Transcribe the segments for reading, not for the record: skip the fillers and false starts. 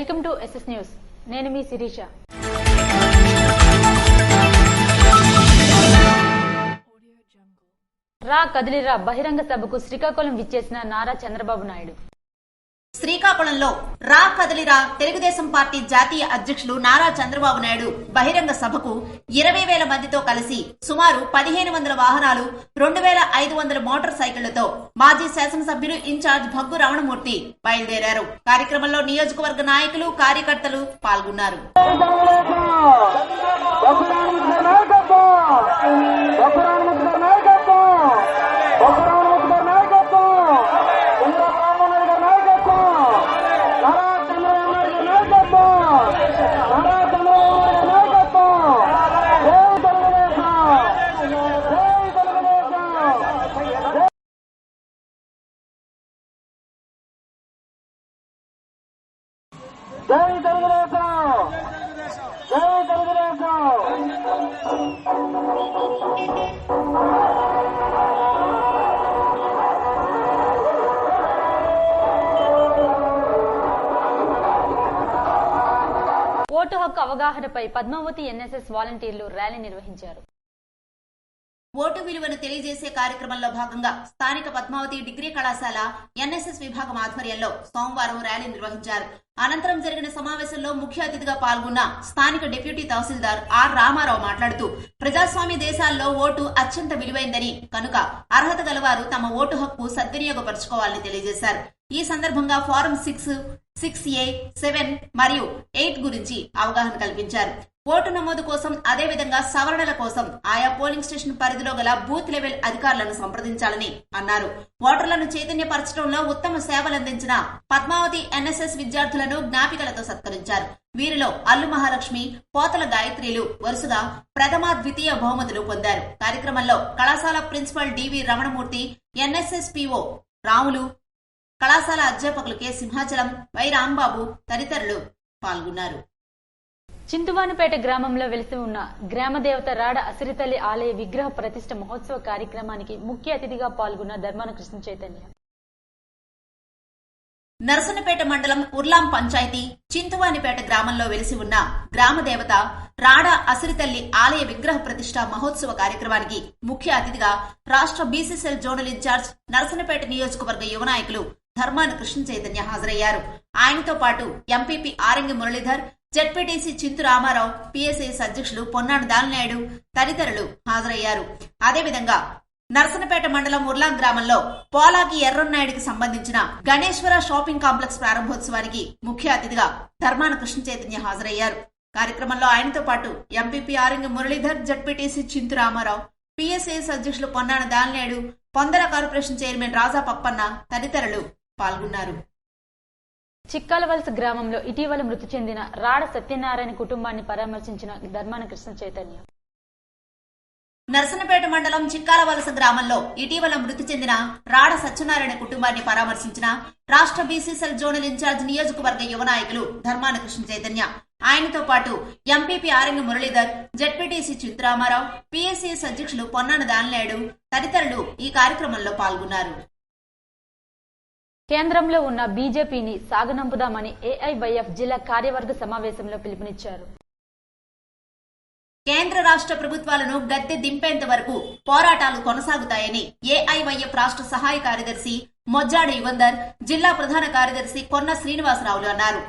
Welcome to SS news. నేను మీ శిరీష. రా కదిలిరా బహిరంగ సభకు శ్రీకాకుళం విచ్చేసిన నారా చంద్రబాబు నాయుడు. శ్రీకాకుళంలో రా కదిలిరా తెలుగుదేశం పార్టీ జాతీయ అధ్యక్షులు నారా చంద్రబాబు నాయుడు బహిరంగ సభకు 20,000 మందితో కలిసి సుమారు 1,500 వాహనాలు, 2,500 మోటార్ సైకిళ్లతో మాజీ శాసనసభ్యులు ఇన్ఛార్జ్ భగ్గు రమణమూర్తి బయలుదేరారు. కార్యక్రమంలో నియోజకవర్గ నాయకులు, కార్యకర్తలు పాల్గొన్నారు. జై తెలుగుదేశం, జై తెలుగుదేశం. ఓటు హక్కు అవగాహనపై పద్మావతి ఎన్ఎస్ఎస్ వాలంటీర్లు ర్యాలీ నిర్వహించారు. ఓటు విలువను తెలియజేసే కార్యక్రమంలో భాగంగా స్థానిక పద్మావతి డిగ్రీ కళాశాల ఎన్ఎస్ఎస్ విభాగం ఆధ్వర్యంలో సోమవారం ర్యాలీ నిర్వహించారు. అనంతరం జరిగిన సమావేశంలో ముఖ్య అతిథిగా పాల్గొన్న స్థానిక డిప్యూటీ తహసీల్దార్ ఆర్ రామారావు మాట్లాడుతూ, ప్రజాస్వామ్య దేశాల్లో ఓటు అత్యంత విలువైందని, కనుక అర్హత గలవారు తమ ఓటు హక్కు సద్వినియోగపరచుకోవాలని తెలియజేశారు. ఈ సందర్భంగా ఫారం 6, 6A, 7 మరియు 8 గురించి అవగాహన కల్పించారు. ఓటు నమోదు కోసం, అదేవిధంగా సవరణల కోసం ఆయా పోలింగ్ స్టేషన్ పరిధిలో గల బూత్ లెవెల్ అధికారులను సంప్రదించాలని అన్నారు. ఓటర్లను చైతన్యపరచడంలో ఉత్తమ సేవలందించిన పద్మావతి ఎన్ఎస్ఎస్ విద్యార్థులను జ్ఞాపికలతో సత్కరించారు. వీరిలో అల్లు మహాలక్ష్మి, పోతల గాయత్రిలు వరుసగా ప్రథమ, ద్వితీయ బహుమతులు పొందారు. కార్యక్రమంలో కళాశాల ప్రిన్సిపల్ డివి రమణమూర్తి, ఎన్ఎస్ఎస్ పిఓ రాములు, కళాశాల అధ్యాపకులు కె సింహాచలం, వై రాంబాబు తదితరులు పాల్గొన్నారు. చింతువానిపేట గ్రామంలో వెలిసి ఉన్న గ్రామదేవత రాడ అసిరితల్లి ఆలయ విగ్రహ ప్రతిష్ఠ మహోత్సవ కార్యక్రమానికి ముఖ్య అతిథిగా పాల్గొన్న ధర్మాన కృష్ణ చైతన్య. నరసన్నపేట మండలం ఉర్లాం పంచాయతీ చింతువానిపేట గ్రామంలో వెలిసి ఉన్న గ్రామదేవత రాడ అసిరితల్లి ఆలయ విగ్రహ ప్రతిష్ఠ మహోత్సవ కార్యక్రమానికి ముఖ్య అతిథిగా రాష్ట్ర బీసీసీఎల్ జోనల్ ఇన్ఛార్జ్ నరసన్నపేట నియోజకవర్గ యువ నాయకులు ధర్మాన కృష్ణ చైతన్య హాజరయ్యారు. ఆయనతో పాటు ఎంపీపీ ఆరంగి మురళీధర్, జెడ్పీటీసీ చింతు రామారావు, పీఎస్ఐఎస్ అధ్యక్షులు పొన్నాడు దాలనాయుడు తదితరులు హాజరయ్యారు. అదేవిధంగా నరసన్నపేట మండలం ఉర్లాం గ్రామంలో పోలాకి ఎర్రన్నాయుడికి సంబంధించిన గణేశ్వర షాపింగ్ కాంప్లెక్స్ ప్రారంభోత్సవానికి ముఖ్య అతిథిగా ధర్మాన కృష్ణ చైతన్య హాజరయ్యారు. కార్యక్రమంలో ఆయనతో పాటు ఎంపీపీ ఆరంగి మురళీధర్, జెడ్పీటీసీ చింతు రామారావు, పీఎస్ఐఎస్ అధ్యక్షులు పొన్నాడు దాలనాయుడు, పొందర కార్పొరేషన్ చైర్మన్ రాజా పప్పన్న తదితరులు పాల్గొన్నారు. చిక్కాలవలస గ్రామంలో ఇటీవల మృతి చెందిన రాడ సత్యనారాయణ కుటుంబాన్ని పరామర్శించిన ధర్మాన కృష్ణ చైతన్య. నరసన్నపేట మండలం చిక్కాలవలస గ్రామంలో ఇటీవల మృతి చెందిన రాడ సత్యనారాయణ కుటుంబాన్ని పరామర్శించిన రాష్ట్ర బీసీసీఎల్ జోనల్ ఇన్ఛార్జ్ నియోజకవర్గ యువ నాయకులు ధర్మాన కృష్ణ చైతన్య. ఆయనతో పాటు MPP Arangi Muralidhar, ZPTC Chintaramarao, PSCS అధ్యక్షులు పొన్నాడు దాలనాయుడు తదితరులు ఈ కార్యక్రమంలో పాల్గొన్నారు. కేంద్రంలో ఉన్న బీజేపీని సాగనంపుదామని ఏఐవైఎఫ్ జిల్లా కార్యవర్గ సమావేశంలో పిలుపునిచ్చారు. కేంద్ర రాష్ట్ర ప్రభుత్వాలను గద్దె దింపేంత వరకు పోరాటాలు కొనసాగుతాయని ఏఐవైఎఫ్ రాష్ట్ర సహాయ కార్యదర్శి మొజ్జాడి యువందర్, జిల్లా ప్రధాన కార్యదర్శి కొన్న శ్రీనివాసరావులు అన్నారు.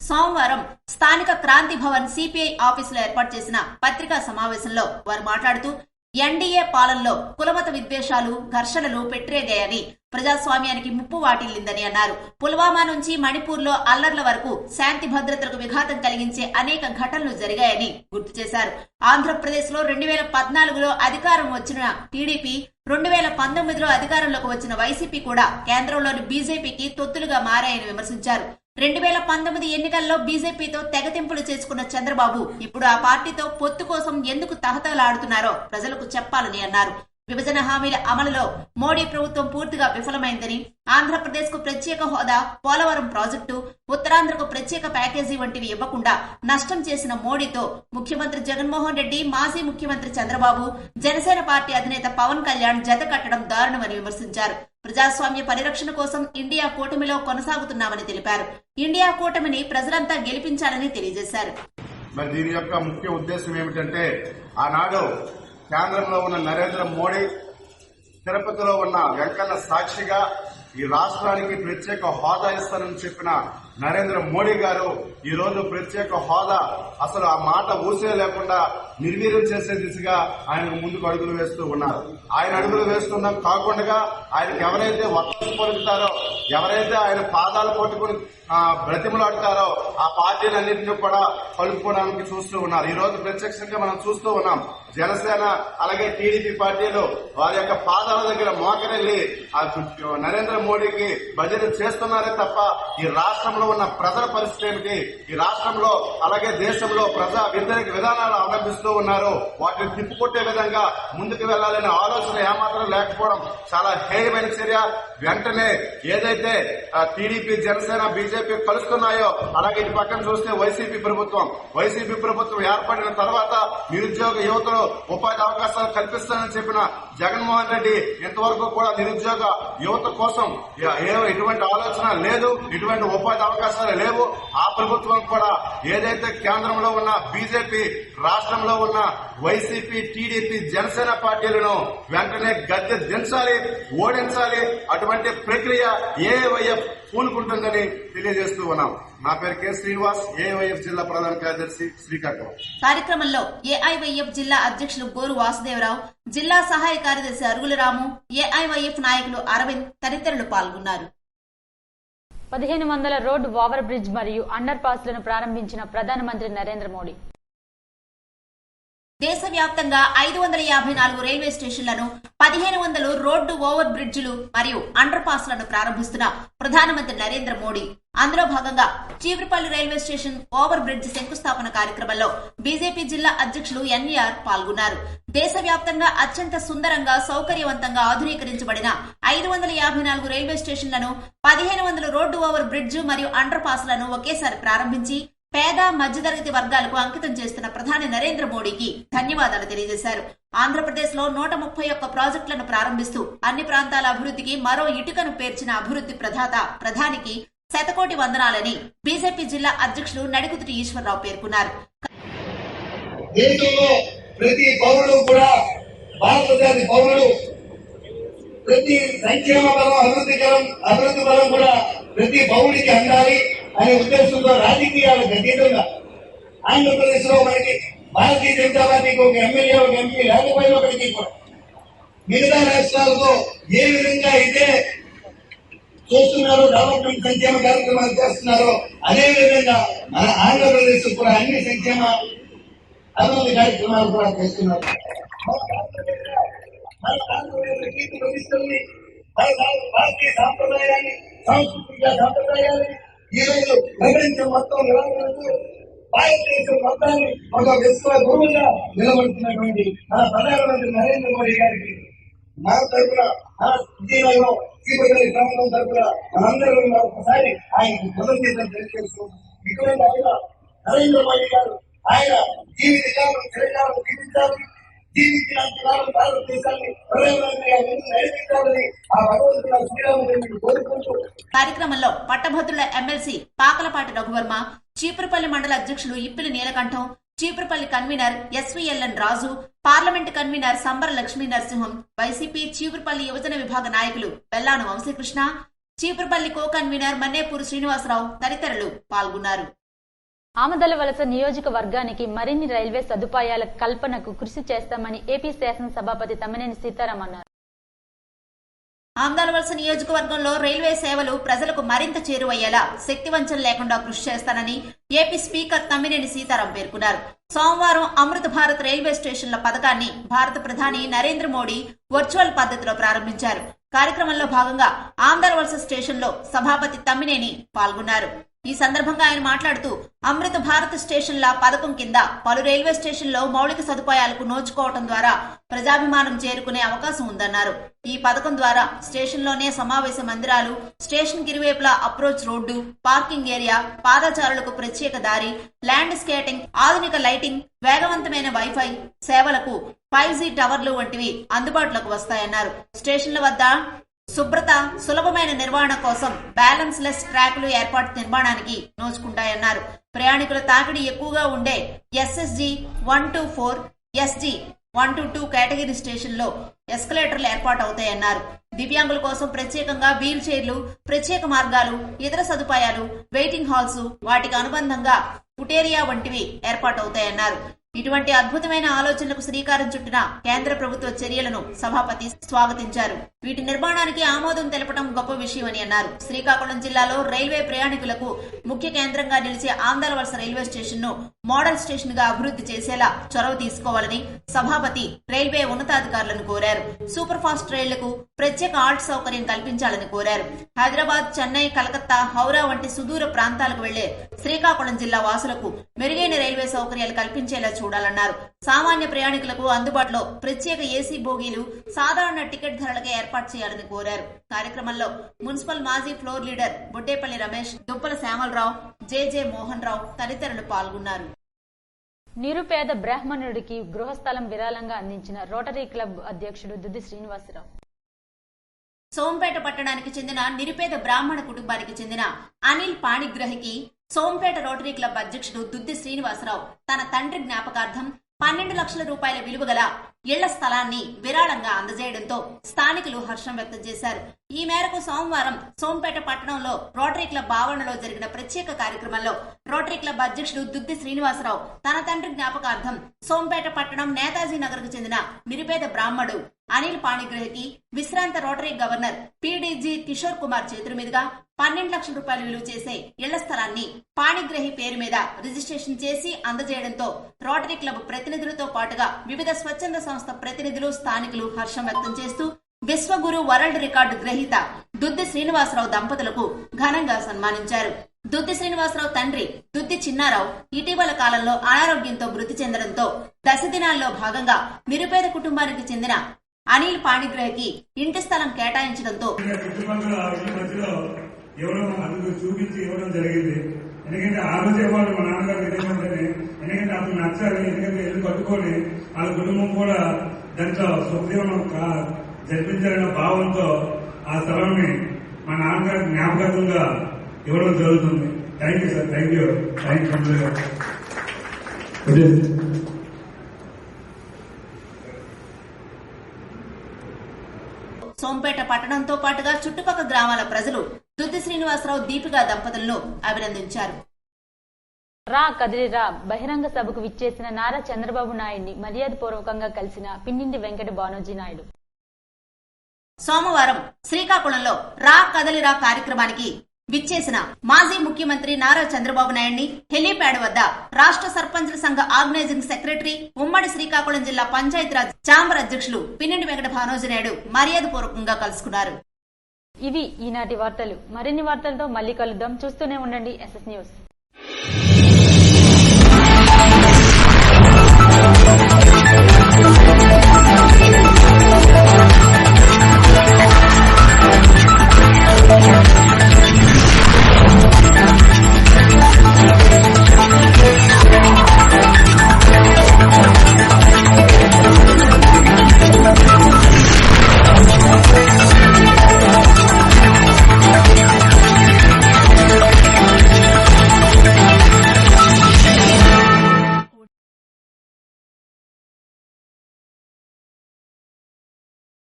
సోమవారం స్థానిక క్రాంతి భవన్ సిపిఐ ఆఫీసులో ఏర్పాటు చేసిన పత్రికా సమావేశంలో వారు మాట్లాడుతూ, ఎన్డీఏ పాలనలో కులమత విద్వేషాలు, ఘర్షణలు పెట్టరేగాయని, ప్రజాస్వామ్యానికి ముప్పు వాటిల్లిందని అన్నారు. పుల్వామా నుంచి మణిపూర్లో అల్లర్ల వరకు శాంతి భద్రతలకు విఘాతం కలిగించే అనేక ఘటనలు జరిగాయని గుర్తు చేశారు. ఆంధ్రప్రదేశ్లో 2014లో అధికారం వచ్చిన టీడీపీ, 2019లో అధికారంలోకి వచ్చిన వైసీపీ కూడా కేంద్రంలోని బీజేపీకి తొత్తులుగా మారాయని విమర్శించారు. 2019 ఎన్నికల్లో బీజేపీతో తెగతింపులు చేసుకున్న చంద్రబాబు ఇప్పుడు ఆ పార్టీతో పొత్తు కోసం ఎందుకు తహతలాడుతున్నారో ప్రజలకు చెప్పాలని అన్నారు. విభజన హామీల అమలులో మోడీ ప్రభుత్వం పూర్తిగా విఫలమైందని, ఆంధ్రప్రదేశ్ కు ప్రత్యేక హోదా, పోలవరం ప్రాజెక్టు, ఉత్తరాంధ్రకు ప్రత్యేక ప్యాకేజీ వంటివి ఇవ్వకుండా నష్టం చేసిన మోడీతో ముఖ్యమంత్రి జగన్మోహన్ రెడ్డి, మాజీ ముఖ్యమంత్రి చంద్రబాబు, జనసేన పార్టీ అధినేత పవన్ కళ్యాణ్ జత కట్టడం దారుణమని విమర్శించారు. ప్రజాస్వామ్య పరిరక్షణ కోసం ఇండియా కూటమిలో కొనసాగుతున్నామని తెలిపారు. ఇండియా కూటమిని ప్రజలంతా గెలిపించాలని తెలియజేశారు. మరి దీని యొక్క ముఖ్య ఉద్దేశం ఏమిటంటే, ఆనాడు కేంద్రంలో ఉన్న నరేంద్ర మోడీ, తిరుపతిలో ఉన్న వెంకన్న సాక్షిగా ఈ రాష్ట్రానికి ప్రత్యేక హోదా ఇస్తానని చెప్పిన నరేంద్ర మోడీ గారు ఈ రోజు ప్రత్యేక హోదా అసలు ఆ మాట ఊసే లేకుండా నిర్వీర్యం చేసే దిశగా ఆయనకు ముందుకు అడుగులు వేస్తూ ఉన్నారు. ఆయన అడుగులు వేస్తున్నాం కాకుండా ఆయనకు ఎవరైతే వత్తం పలుకుతారో, ఎవరైతే ఆయన పాదాలు పట్టుకుని బ్రతిమలాడతారో ఆ పార్టీలన్నింటినీ కూడా కలుపుకోవడానికి చూస్తూ ఉన్నారు. ఈ రోజు ప్రత్యక్షంగా మనం చూస్తూ ఉన్నాం. జనసేన అలాగే టీడీపీ పార్టీలు వారి యొక్క పాదాల దగ్గర మోకరెళ్లి నరేంద్ర మోడీకి భజన చేస్తున్నారే తప్ప ఈ రాష్ట్రంలో ఉన్న ప్రజల పరిస్థితి ఏమిటి, ఈ రాష్ట్రంలో అలాగే దేశంలో ప్రజా వ్యతిరేక విధానాలు అవలంబిస్తూ ఉన్నారు. వాటిని తిప్పుకొట్టే విధంగా ముందుకు వెళ్లాలనే ఆలోచన ఏమాత్రం లేకపోవడం చాలా హేయమైన చర్య. వెంటనే ఏదైతే టీడీపీ, జనసేన, బీజేపీ కలుస్తున్నాయో, అలాగే ఇటు పక్కన చూస్తే వైసీపీ ప్రభుత్వం ఏర్పడిన తర్వాత నిరుద్యోగ యువతలో ఉపాధి అవకాశాలు కల్పిస్తానని చెప్పిన జగన్మోహన్ రెడ్డి ఇంతవరకు కూడా నిరుద్యోగ యువత కోసం ఎటువంటి ఆలోచన లేదు, ఇటువంటి ఉపాధి అవకాశాలు లేవు. ఆ ప్రభుత్వం కూడా ఏదైతే కేంద్రంలో ఉన్న బీజేపీ, రాష్ట్రంలో ఉన్న వైసీపీ, టీడీపీ, జనసేన పార్టీలను వెంటనే గద్దె దించాలి, ఓడించాలి. అటువంటి ప్రక్రియ ఏఐవైఎఫ్ పూనుకుంటుందని తెలియజేస్తూ ఉన్నాం. నా పేరు కె శ్రీనివాస్, ఏఐవైఎఫ్ జిల్లా ప్రధాన కార్యదర్శి, శ్రీకాకుళం. కార్యక్రమంలో ఏఐవైఎఫ్ జిల్లా అధ్యక్షులు గోరు వాసుదేవరావు, జిల్లా సహాయ కార్యదర్శి అరుగుల రాము, ఏఐవైఎఫ్ నాయకులు అరవింద్ తదితరులు పాల్గొన్నారు. 1500 రోడ్ ఓవర్ బ్రిడ్జ్ మరియు అండర్ పాస్ లను ప్రారంభించిన ప్రధానమంత్రి నరేంద్ర మోడీ. దేశవ్యాప్తంగా 554 రైల్వే స్టేషన్లను, 1500 రోడ్డు ఓవర్ బ్రిడ్జిలు మరియు అండర్ పాస్ లను ప్రారంభిస్తున్న ప్రధానమంత్రి నరేంద్ర మోడీ. అందులో భాగంగా Cheepurupalli railway station over bridge శంకుస్థాపన కార్యక్రమంలో బీజేపీ జిల్లా అధ్యక్షులు ఎన్ఈఆర్ పాల్గొన్నారు. దేశవ్యాప్తంగా అత్యంత సుందరంగా, సౌకర్యవంతంగా ఆధునీకరించబడిన 554 రైల్వే స్టేషన్లను, 1500 రోడ్డు ఓవర్ బ్రిడ్జ్ మరియు అండర్ పాస్ లను ఒకేసారి ప్రారంభించి పేద, మధ్యతరగతి వర్గాలకు అంకితం చేస్తున్న ప్రధాని నరేంద్ర మోడీకి ధన్యవాదాలు తెలియజేశారు. ఆంధ్రప్రదేశ్ లో 131 ప్రాజెక్టులను ప్రారంభిస్తూ అన్ని ప్రాంతాల అభివృద్ధికి మరో ఇటుకను పేర్చిన అభివృద్ధి ప్రదాత ప్రధానికి శతకోటి వందనాలని బీజేపీ జిల్లా అధ్యక్షులు నడికుతుటి ఈశ్వరరావు పేర్కొన్నారు. దేశంలో ప్రతి పౌరుడు కూడా, భారతదేశ పౌరుడు ప్రతి సంక్షేమ బలం, అభివృద్ధి బలం కూడా ప్రతి పౌరుడికి అందాలి అనే ఉద్దేశంతో రాజకీయాలకు అతీతంగా ఆంధ్రప్రదేశ్ లో మనకి భారతీయ జనతా పార్టీకి ఒక ఎమ్మెల్యే, ఒక ఎంపీ లేకపోయినప్పటికీ కూడా మిగతా రాష్ట్రాలతో ఏ విధంగా అయితే చూస్తున్నారో, డెవలప్మెంట్ సంక్షేమ కార్యక్రమాలు చేస్తున్నారో అదే విధంగా మన ఆంధ్రప్రదేశ్ కూడా అన్ని సంక్షేమ అభివృద్ధి కార్యక్రమాలు కూడా చేస్తున్నారు. మన ఆంధ్రప్రదేశ్ గీత ప్రతిష్టల్ని, మన భారతీయ సాంప్రదాయాన్ని, సాంస్కృతిక సాంప్రదాయాన్ని ఈ రోజు ప్రపంచం మొత్తం నిలబడుతూ భారతదేశం మొత్తాన్ని ఒక విశ్వ గురువుగా నిలబడుతున్నటువంటి మన ప్రధానమంత్రి నరేంద్ర మోడీ గారికి మన తరఫున, మన విజయనగరం శ్రీపతి ప్రాంతం తరఫున మనందరం ఒకసారి ఆయనకు కృతజ్ఞతలు తెలియజేస్తున్నాం. ఇటువంటి ఆయన నరేంద్ర మోడీ గారు ఆయన జీవితకాలం చిరకాలం జీవించాలి, జీవించినంతకాలం భారతదేశాన్ని ప్రధానమంత్రిగా ముందు నడిపించాలని ఆ భగవంతుల శ్రీరామచంద్రుడు కోరుకుంటూ కార్యక్రమంలో పట్టభద్రుల ఎమ్మెల్సీ పాకలపాటి రఘువర్మ, చీపురుపల్లి మండల అధ్యక్షులు Ippili Neelakantam, Cheepurupalli convener SVLN Raju, parliament convener Sambara Lakshmi Narasimham, YCP Cheepurupalli యువజన విభాగ నాయకులు బెల్లాను వంశీకృష్ణ, చీపురుపల్లి కో కన్వీనర్ మన్నేపూరు శ్రీనివాసరావు తదితరులు పాల్గొన్నారు. ఆమదలవలస నియోజకవర్గానికి మరిన్ని రైల్వే సదుపాయాల కల్పనకు కృషి చేస్తామని ఏపీ శాసనసభాపతి తమ్మినేని సీతారాం అన్నారు. ఆమదలవలస నియోజకవర్గంలో రైల్వే సేవలు ప్రజలకు మరింత చేరువయ్యేలా శక్తివంచన లేకుండా కృషి చేస్తానని ఏపీ స్పీకర్ తమ్మినేని సీతారాం పేర్కొన్నారు. సోమవారం అమృత భారత్ రైల్వే స్టేషన్ల పథకాన్ని భారత ప్రధాని నరేంద్ర మోడీ వర్చువల్ పద్ధతిలో ప్రారంభించారు. కార్యక్రమంలో భాగంగా ఆమదలవలస స్టేషన్లో సభాపతి తమ్మినేని పాల్గొన్నారు. ఈ సందర్భంగా ఆయన మాట్లాడుతూ అమృత భారత్ స్టేషన్ల పథకం కింద పలు రైల్వే స్టేషన్లో మౌలిక సదుపాయాలకు నోచుకోవడం ద్వారా ప్రజాభిమానం చేరుకునే అవకాశం ఉందన్నారు. ఈ పథకం ద్వారా స్టేషన్లోనే సమావేశ మందిరాలు, స్టేషన్ గిరివైపులా అప్రోచ్ రోడ్డు, పార్కింగ్ ఏరియా, పాదచారులకు ప్రత్యేక దారి, ల్యాండ్ స్కేటింగ్, ఆధునిక లైటింగ్, వేగవంతమైన వైఫై సేవలకు 5G టవర్లు వంటివి అందుబాటులోకి వస్తాయన్నారు. స్టేషన్ల వద్ద శుభ్రత, సులభమైన నిర్వహణ కోసం బ్యాలెన్స్ లెస్ ట్రాకులు ఏర్పాటు నిర్మాణానికి నోచుకుంటాయన్నారు. ప్రయాణికుల తాకిడి ఎక్కువగా ఉండే SSG 124, SG 122 కేటగిరీ స్టేషన్లో ఎస్కలేటర్లు ఏర్పాటు అవుతాయన్నారు. దివ్యాంగుల కోసం ప్రత్యేకంగా వీల్ చైర్లు, ప్రత్యేక మార్గాలు, ఇతర సదుపాయాలు, వెయిటింగ్ హాల్స్, వాటికి అనుబంధంగా ఫుటేరియా వంటివి ఏర్పాటవుతాయన్నారు. ఇటువంటి అద్భుతమైన ఆలోచనలకు శ్రీకారం చుట్టిన కేంద్ర ప్రభుత్వ చర్యలను సభాపతి స్వాగతించారు. వీటి నిర్మాణానికి ఆమోదం తెలపడం గొప్ప విషయమని అన్నారు. శ్రీకాకుళం జిల్లాలో రైల్వే ప్రయాణికులకు ముఖ్య కేంద్రంగా నిలిచే ఆందలవలస రైల్వే స్టేషన్ ను మోడల్ స్టేషన్ గా అభివృద్ధి చేసేలా చొరవ తీసుకోవాలని సభాపతి రైల్వే ఉన్నతాధికారులను కోరారు. సూపర్ ఫాస్ట్ రైళ్లకు ప్రత్యేక ఆల్ట్ సౌకర్యం కల్పించాలని కోరారు. హైదరాబాద్, చెన్నై, కలకత్తా, హౌరా వంటి సుదూర ప్రాంతాలకు వెళ్లే శ్రీకాకుళం జిల్లా వాసులకు మెరుగైన రైల్వే సౌకర్యాలు కల్పించేలా చూడాలన్నారు. సామాన్య ప్రయాణికులకు అందుబాటులో ప్రత్యేక ఏసీ బోగీలు సాధారణ టికెట్ ధరలకే ఏర్పాటు చేయాలని కోరారు. కార్యక్రమంలో మున్సిపల్ మాజీ floor leader Boddepalli Ramesh, Duppala Syamalarao, J Mohan Rao తదితరులు పాల్గొన్నారు. నిరుపేద బ్రాహ్మణుడికి గృహస్థలం విరాళంగా అందించిన రోటరీ క్లబ్ అధ్యక్షుడు దుద్ది శ్రీనివాసరావు. సోంపేట పట్టణానికి చెందిన నిరుపేద బ్రాహ్మణ కుటుంబానికి చెందిన అనిల్ పాణిగ్రహికి సోంపేట రోటరీ క్లబ్ అధ్యక్షుడు దుద్ది శ్రీనివాసరావు తన తండ్రి జ్ఞాపకార్థం 12 లక్షల రూపాయల విలువ గల ఇళ్ల స్థలాన్ని విరాళంగా అందజేయడంతో స్థానికులు హర్షం వ్యక్తం చేశారు. ఈ మేరకు సోమవారం సోంపేట పట్టణంలో రోటరీ క్లబ్ ఆవరణలో జరిగిన ప్రత్యేక కార్యక్రమంలో రోటరీ క్లబ్ అధ్యక్షుడు దుద్ది శ్రీనివాసరావు తన తండ్రి జ్ఞాపకార్థం సోంపేట పట్టణం నేతాజీ నగర్ కు చెందిన నిరుపేద బ్రాహ్మడు అనిల్ పాణిగ్రహికి విశ్రాంత rotary governor PDG Kishore Kumar చేతుల మీదుగా 12 లక్షల రూపాయలు విలువ చేసే ఇళ్ల స్థలాన్ని పాణిగ్రహి పేరు మీద రిజిస్ట్రేషన్ చేసి అందజేయడంతో రోటరీ క్లబ్ ప్రతినిధులతో పాటుగా వివిధ స్వచ్ఛంద సంస్థ ప్రతినిధులు, స్థానికులు హర్షం వ్యక్తం చేస్తూ విశ్వగురు వరల్డ్ రికార్డు గ్రహీత దుద్ది శ్రీనివాసరావు దంపతులకు ఘనంగా సన్మానించారు. దుద్ది శ్రీనివాసరావు తండ్రి దుద్ది చిన్నారావు ఇటీవల కాలంలో అనారోగ్యంతో మృతి చెందడంతో దశ దినాల్లో భాగంగా నిరుపేద కుటుంబానికి చెందిన అనిల్ పాణిగ్రహికి ఇంటి స్థలం కేటాయించడంతో చూపించి ఇవ్వడం జరిగింది. ఎందుకంటే ఆ రోజే వాళ్ళు మా నాన్నగారు విదేశంలోనే, ఎందుకంటే అతను నచ్చాలి, ఎందుకంటే ఇల్లు కట్టుకొని వాళ్ళ కుటుంబం కూడా దాంట్లో సుఖజీవనం జరిపించాలన్న భావంతో ఆ స్థలాన్ని మా నాన్నగారి జ్ఞాపకంగా ఇవ్వడం జరుగుతుంది. Thank you sir, thank you. Sompeta పట్టణంతో పాటుగా చుట్టుపక్కల గ్రామాల ప్రజలు దుద్ది శ్రీనివాసరావు, దీపిక దంపతులను అభినందించారు. రా కదిలిరా బహిరంగ సభకు విచ్చేసిన నారా చంద్రబాబు నాయుడిని మర్యాదపూర్వకంగా కలిసిన పిన్నింటి వెంకట బానోజీ నాయుడు. సోమవారం శ్రీకాకుళంలో రా కదలిరా కార్యక్రమానికి విచ్చేసిన మాజీ ముఖ్యమంత్రి నారా చంద్రబాబు నాయుడిని హెలీప్యాడ్ వద్ద రాష్ట్ర సర్పంచుల సంఘ ఆర్గనైజింగ్ సెక్రటరీ, ఉమ్మడి శ్రీకాకుళం జిల్లా పంచాయతీరాజ్ ఛాంబర్ అధ్యక్షులు పిన్నింటి వెంకట భానోజీ నాయుడు మర్యాదపూర్వకంగా కలుసుకున్నారు. ఇవి ఈనాటి వార్తలు. మరిన్ని వార్తలతో మళ్లీ కలుద్దాం. చూస్తూనే ఉండండి SS న్యూస్. Yeah.